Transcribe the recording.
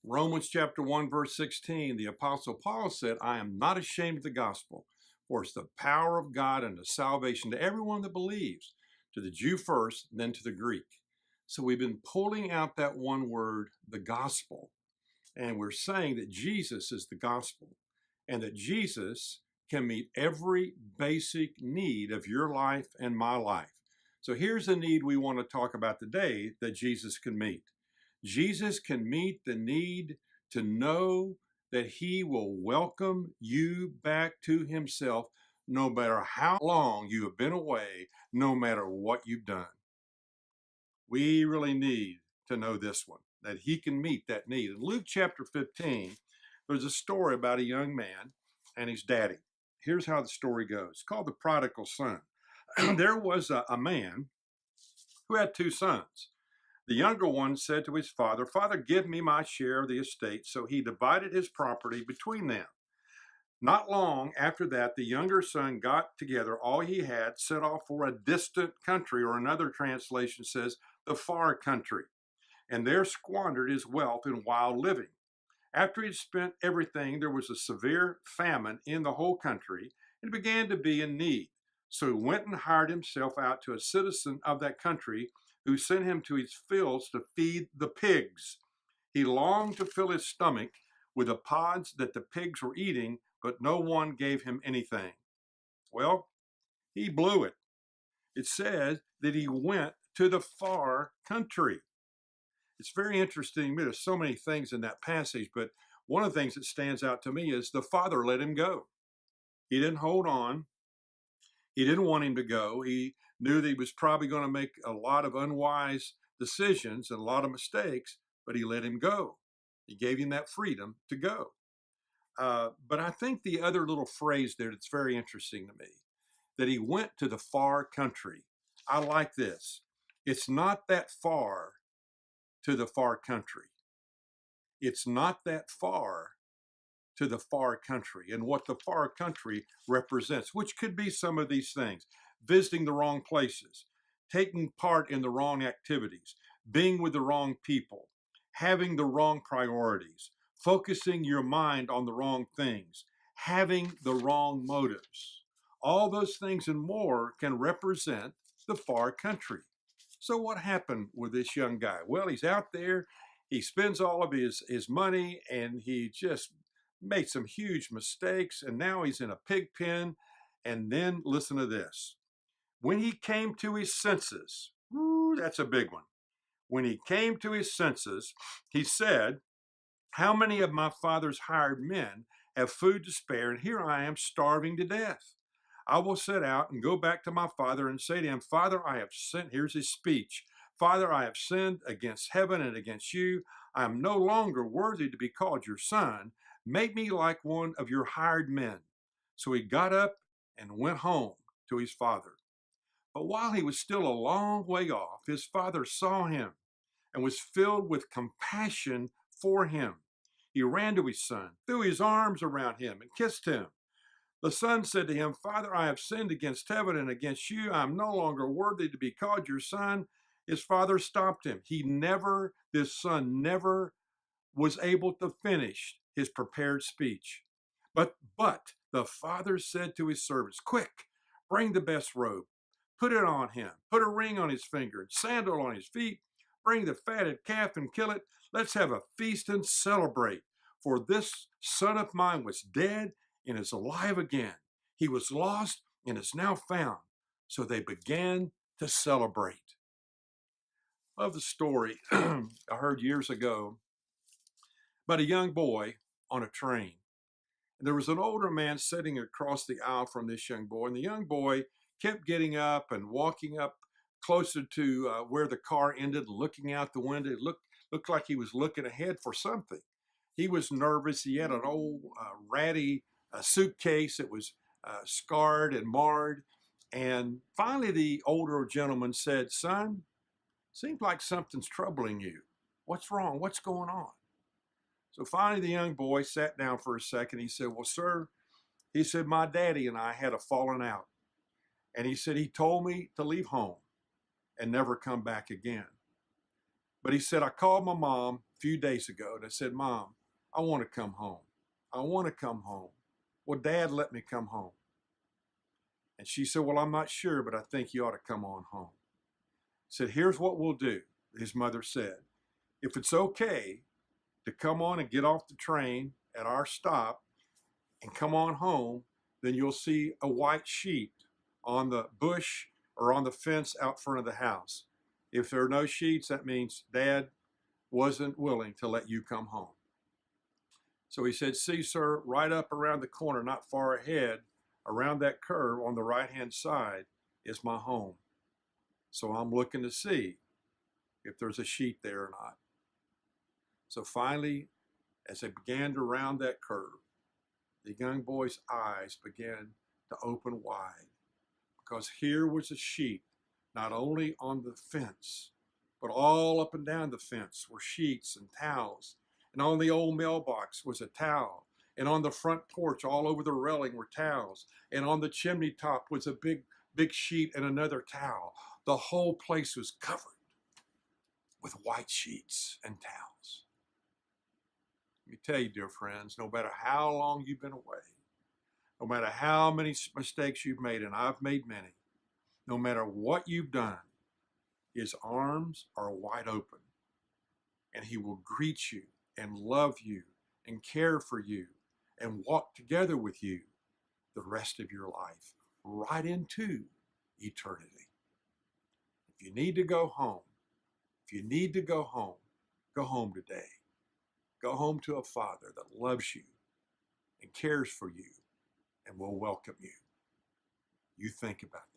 Romans chapter 1, verse 16, the Apostle Paul said, I am not ashamed of the gospel, for it's the power of God unto salvation to everyone that believes, to the Jew first, then to the Greek. So we've been pulling out that one word, the gospel, and we're saying that Jesus is the gospel, and that Jesus can meet every basic need of your life and my life. So here's the need we want to talk about today that Jesus can meet. Jesus can meet the need to know that he will welcome you back to himself no matter how long you have been away, no matter what you've done. We really need to know this one, that he can meet that need. In Luke chapter 15, there's a story about a young man and his daddy. Here's how the story goes. It's called the Prodigal Son. There was a man who had two sons. The younger one said to his father, Father, give me my share of the estate. So he divided his property between them. Not long after that, the younger son got together all he had, set off for a distant country, or another translation says, the far country, and there squandered his wealth in wild living. After he'd spent everything, there was a severe famine in the whole country, and began to be in need. So he went and hired himself out to a citizen of that country, who sent him to his fields to feed the pigs. He longed to fill his stomach with the pods that the pigs were eating, but no one gave him anything. Well, he blew it. It says that he went to the far country. It's very interesting. There's so many things in that passage, but one of the things that stands out to me is the father let him go. He didn't hold on. He didn't want him to go. He knew that he was probably going to make a lot of unwise decisions and a lot of mistakes, but he let him go. He gave him that freedom to go. But I think the other little phrase there that's very interesting to me, that he went to the far country. I like this. It's not that far to the far country. It's not that far to the far country, and what the far country represents, which could be some of these things: visiting the wrong places, taking part in the wrong activities, being with the wrong people, having the wrong priorities, focusing your mind on the wrong things, having the wrong motives. All those things and more can represent the far country. So what happened with this young guy? Well, he's out there, he spends all of his money, and he just made some huge mistakes, and now he's in a pig pen. And then listen to this. When he came to his senses, that's a big one. When he came to his senses, he said, how many of my father's hired men have food to spare, and here I am starving to death? I will set out and go back to my father and say to him, Father, I have sinned. Here's his speech. Father, I have sinned against heaven and against you. I am no longer worthy to be called your son. Make me like one of your hired men. So he got up and went home to his father. But while he was still a long way off, his father saw him and was filled with compassion for him. He ran to his son, threw his arms around him, and kissed him. The son said to him, Father, I have sinned against heaven and against you. I am no longer worthy to be called your son. His father stopped him. This son never was able to finish his prepared speech. But the father said to his servants, quick, bring the best robe, put it on him, put a ring on his finger, and sandal on his feet, bring the fatted calf and kill it. Let's have a feast and celebrate. For this son of mine was dead and is alive again. He was lost and is now found. So they began to celebrate. Love the story I heard years ago about a young boy on a train. And there was an older man sitting across the aisle from this young boy, and the young boy kept getting up and walking up closer to where the car ended, looking out the window. It looked like he was looking ahead for something. He was nervous. He had an old ratty suitcase that was scarred and marred. And finally, the older gentleman said, Son, seems like something's troubling you. What's wrong? What's going on? So finally, the young boy sat down for a second. He said, well, sir, he said, my daddy and I had a falling out. And he said, he told me to leave home and never come back again. But he said, I called my mom a few days ago and I said, Mom, I want to come home. I want to come home. Well, Dad let me come home. And she said, well, I'm not sure, but I think you ought to come on home. He said, here's what we'll do, his mother said. If it's okay to come on and get off the train at our stop and come on home, then you'll see a white sheet on the bush or on the fence out front of the house. If there are no sheets, that means Dad wasn't willing to let you come home. So he said, see, sir, right up around the corner, not far ahead, around that curve on the right-hand side is my home. So I'm looking to see if there's a sheet there or not. So finally, as they began to round that curve, the young boy's eyes began to open wide, because here was a sheet, not only on the fence, but all up and down the fence were sheets and towels. And on the old mailbox was a towel. And on the front porch, all over the railing were towels. And on the chimney top was a big sheet and another towel. The whole place was covered with white sheets and towels. Let me tell you, dear friends, no matter how long you've been away, no matter how many mistakes you've made, and I've made many, no matter what you've done, his arms are wide open, and he will greet you and love you and care for you and walk together with you the rest of your life, right into eternity. If you need to go home, go home today. Go home to a Father that loves you and cares for you and will welcome you. You think about that.